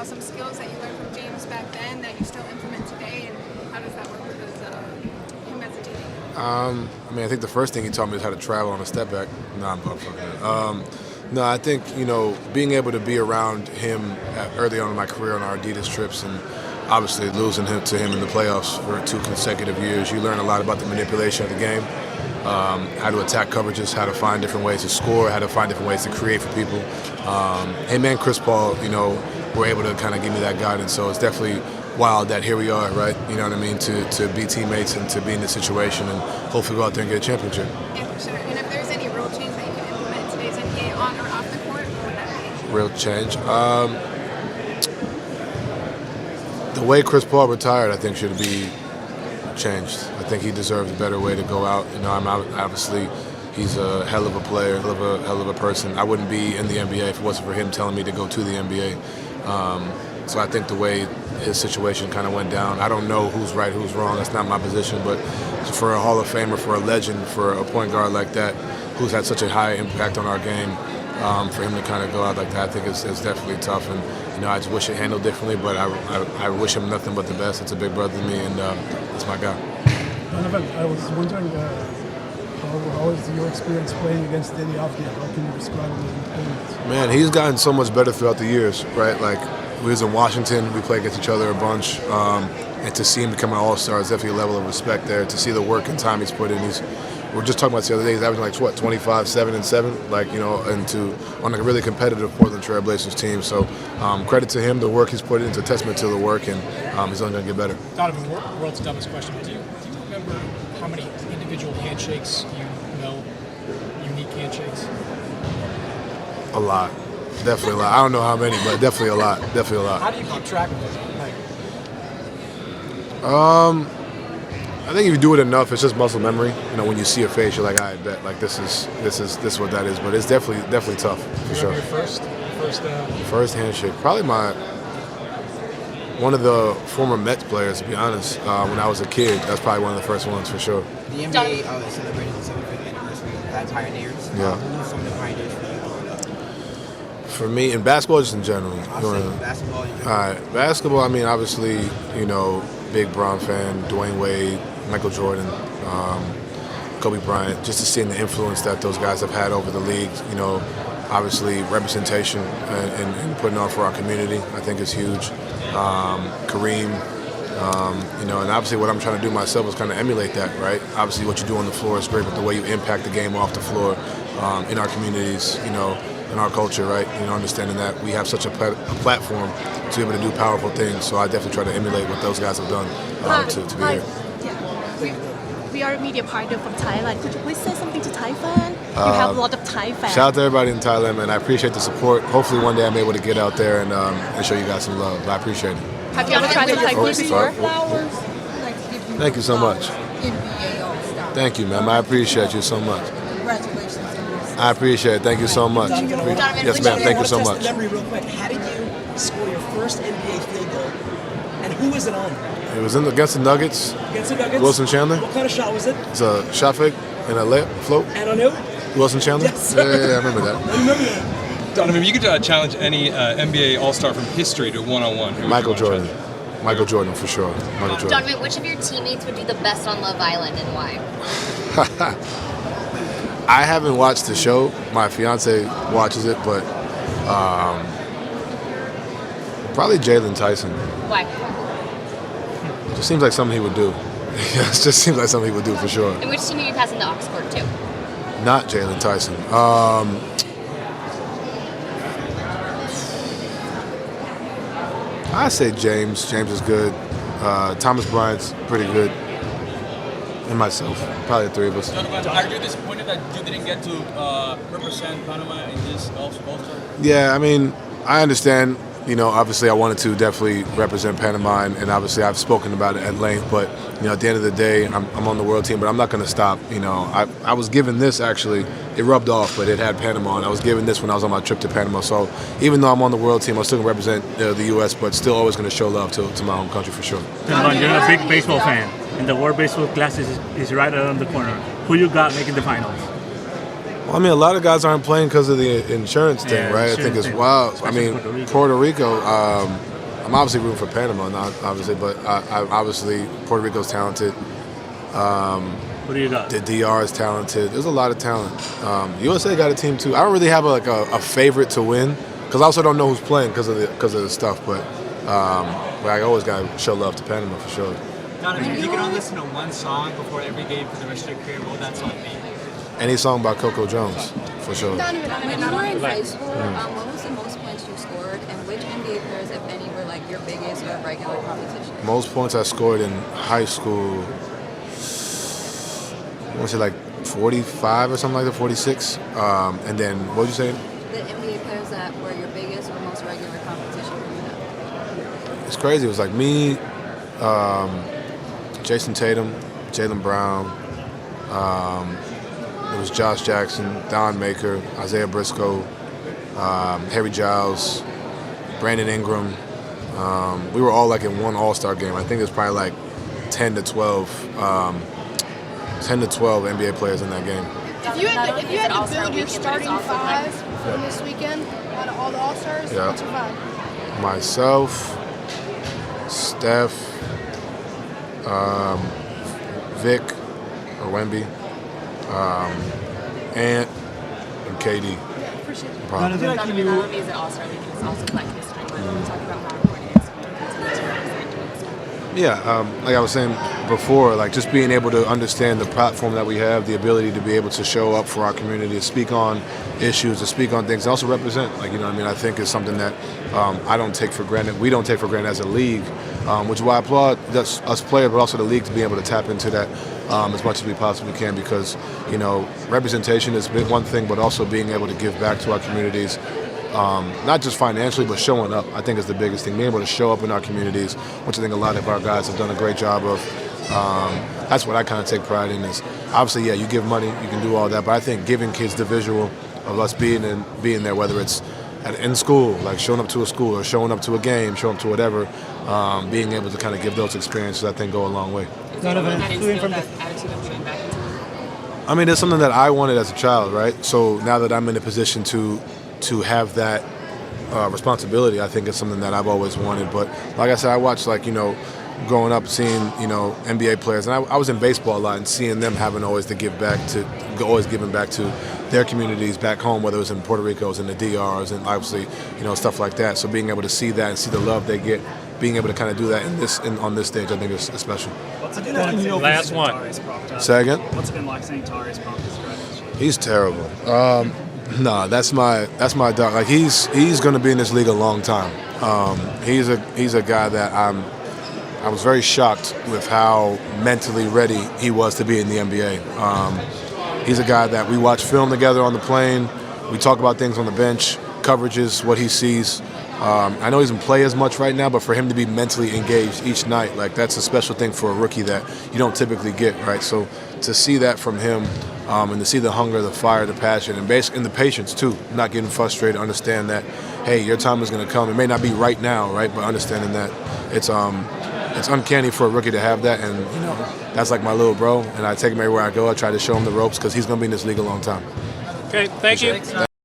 some skills that you learned from James back then that you still implement today, and how does that work with him as a teammate? I mean, I think the first thing he taught me is how to travel on a step back. Nah, I'm fucking. No, I think, being able to be around him early on in my career on our Adidas trips and obviously losing to him in the playoffs for 2 consecutive years, you learn a lot about the manipulation of the game, how to attack coverages, how to find different ways to score, how to find different ways to create for people. Him and Chris Paul, were able to kind of give me that guidance. So it's definitely wild that here we are, right? You know what I mean? To be teammates and to be in this situation and hopefully go out there and get a championship. Yeah, for sure. And if there's any rule change that you can implement in today's NBA on or off the court, what would that be? Real change. The way Chris Paul retired, I think, should be changed. I think he deserves a better way to go out. Obviously, he's a hell of a player, hell of a person. I wouldn't be in the NBA if it wasn't for him telling me to go to the NBA. So I think the way his situation kind of went down, I don't know who's right, who's wrong. That's not my position. But for a Hall of Famer, for a legend, for a point guard like that, who's had such a high impact on our game, for him to kind of go out like that, I think it's definitely tough. And I just wish it handled differently. But I wish him nothing but the best. It's a big brother to me, and it's my guy. Donovan, I was wondering, how is your experience playing against Danny Avdija? How can you describe him as an opponent? Man, he's gotten so much better throughout the years, right? Like, we was in Washington, we played against each other a bunch, and to see him become an all-star is definitely a level of respect there. To see the work and time he's put in, we were just talking about this the other day, he's averaging 25, 7, and 7, on a really competitive Portland Trail Blazers team. So credit to him, the work he's put in, it's a testament to the work, and he's only going to get better. Donovan, world's dumbest question. Do you remember how many individual handshakes unique handshakes? A lot. Definitely a lot. I don't know how many, but definitely a lot. Definitely a lot. How do you keep track of it? I think if you do it enough, it's just muscle memory. When you see a face, you're like, I bet, like this is what that is. But it's definitely tough for sure. Your first handshake, probably one of the former Mets players, to be honest. When I was a kid, that's probably one of the first ones for sure. The NBA celebrated the 75th anniversary of Pioneers. Yeah. Who are some of the pioneers for you growing up? For me, in basketball, just in general. Basketball in general. All right, basketball. I mean, obviously, big Bron fan, Dwayne Wade, Michael Jordan, Kobe Bryant. Just to see the influence that those guys have had over the league. Obviously, representation and putting on for our community, I think is huge. Kareem, and obviously what I'm trying to do myself is kind of emulate that, right? Obviously what you do on the floor is great, but the way you impact the game off the floor in our communities, in our culture, right? Understanding that we have such a platform to be able to do powerful things. So I definitely try to emulate what those guys have done to be here. Yeah. We are a media partner from Thailand. Could you please say something to Thai fans? You have a lot of Thai fans. Shout out to everybody in Thailand, man. I appreciate the support. Hopefully one day I'm able to get out there and show you guys some love. I appreciate it. Have you ever tried to Thai food before? Thank you so much. NBA All-Star. Thank you, ma'am. I appreciate you so much. Congratulations on this. I appreciate it. Thank you so much. Yes, ma'am. Thank you so much. Memory real quick. How did you score your first NBA field goal? And who was it on? It was against the Nuggets. Against the Nuggets? Wilson Chandler. What kind of shot was it? It's a shot fake and a layup float. And on who? Wilson Chandler? Yes. Yeah, I remember that. I remember that. Donovan, if you could challenge any NBA All-Star from history to one-on-one. Michael Jordan. Michael Jordan, for sure. Michael Jordan. Donovan, which of your teammates would do the best on Love Island and why? I haven't watched the show. My fiance watches it, but probably Jalen Tyson. Why? Just seems like something he would do. It just seems like something he would do for sure. And which team are you passing the Oxford to? Not Jalen Tyson. I say James. James is good. Thomas Bryant's pretty good. And myself. Probably the three of us. Are you disappointed that you didn't get to represent Panama in this All-Star? Yeah, I mean, I understand. Obviously I wanted to definitely represent Panama, and obviously I've spoken about it at length, but, at the end of the day, I'm on the world team, but I'm not going to stop. I was given this, actually. It rubbed off, but it had Panama, and I was given this when I was on my trip to Panama. So even though I'm on the world team, I'm still going to represent the U.S., but still always going to show love to my home country for sure. Donovan, you're a big baseball fan, and the World Baseball Classic is right around the corner. Who you got making the finals? Well, I mean, a lot of guys aren't playing because of the insurance thing, right? I think it's wild. I mean, Puerto Rico. I'm obviously rooting for Panama, not obviously, but obviously Puerto Rico's talented. What do you got? The DR is talented. There's a lot of talent. USA got a team too. I don't really have a favorite to win because I also don't know who's playing because of the stuff. But I always got to show love to Panama for sure. Donovan, if you could only listen to one song before every game for the rest of your career, what would that song be? Any song by Coco Jones, for sure. Donovan, when you were in high school, what was the most points you scored, and which NBA players, if any, were like your biggest or regular competition? Most points I scored in high school, I want to say like 45 or something like that, 46. And then, what did you say? The NBA players that were your biggest or most regular competition for you. It's crazy. It was like me, Jason Tatum, Jaylen Brown. It was Josh Jackson, Don Maker, Isaiah Briscoe, Harry Giles, Brandon Ingram. We were all like in one All-Star game. I think there's probably like 10 to 12 NBA players in that game. If you had to build your starting five from this weekend out of all the All-Stars, what's your five? Myself, Steph, Vic or Wemby, Ant, and KD. Appreciate it. Probably. Not only is it All-Star Weekend, it's also Black History Month. We'll talk about how important it is for continue to represent us. Yeah, like I was saying before, like just being able to understand the platform that we have, the ability to be able to show up for our community, to speak on issues, to speak on things, and also represent. Like, you know what I mean? I think is something that I don't take for granted. We don't take for granted as a league, which is why I applaud us players, but also the league to be able to tap into that as much as we possibly can, because, you know, representation is one thing, but also being able to give back to our communities. Not just financially, but showing up, I think is the biggest thing. Being able to show up in our communities, which I think a lot of our guys have done a great job of. That's what I kind of take pride in is, obviously, yeah, you give money, you can do all that, but I think giving kids the visual of us being there, whether it's in school, like showing up to a school or showing up to a game, showing up to whatever, being able to kind of give those experiences, I think, go a long way. Donovan, from the attitude of giving back into I mean, it's something that I wanted as a child, right? So now that I'm in a position to have that responsibility, I think it's something that I've always wanted. But like I said, I watched, like, you know, growing up, seeing, you know, NBA players, and I was in baseball a lot, and seeing them having always giving back to their communities back home, whether it was in Puerto Rico, it was in the DRs, and obviously, you know, stuff like that. So being able to see that and see the love they get, being able to kind of do that on this stage, I think is special. What's it been like last one? Say again? What's it been like seeing Tyrese Proctor's strategy? He's terrible. No, that's my dog. Like he's going to be in this league a long time. He's a guy that I was very shocked with how mentally ready he was to be in the NBA. He's a guy that we watch film together on the plane. We talk about things on the bench, coverages, what he sees. I know he doesn't play as much right now, but for him to be mentally engaged each night, like that's a special thing for a rookie that you don't typically get, right? So to see that from him, and to see the hunger, the fire, the passion, and the patience too, not getting frustrated, understand that, hey, your time is going to come. It may not be right now, right, but understanding that it's uncanny for a rookie to have that, and you know that's like my little bro, and I take him everywhere I go. I try to show him the ropes because he's going to be in this league a long time. Okay, thank you.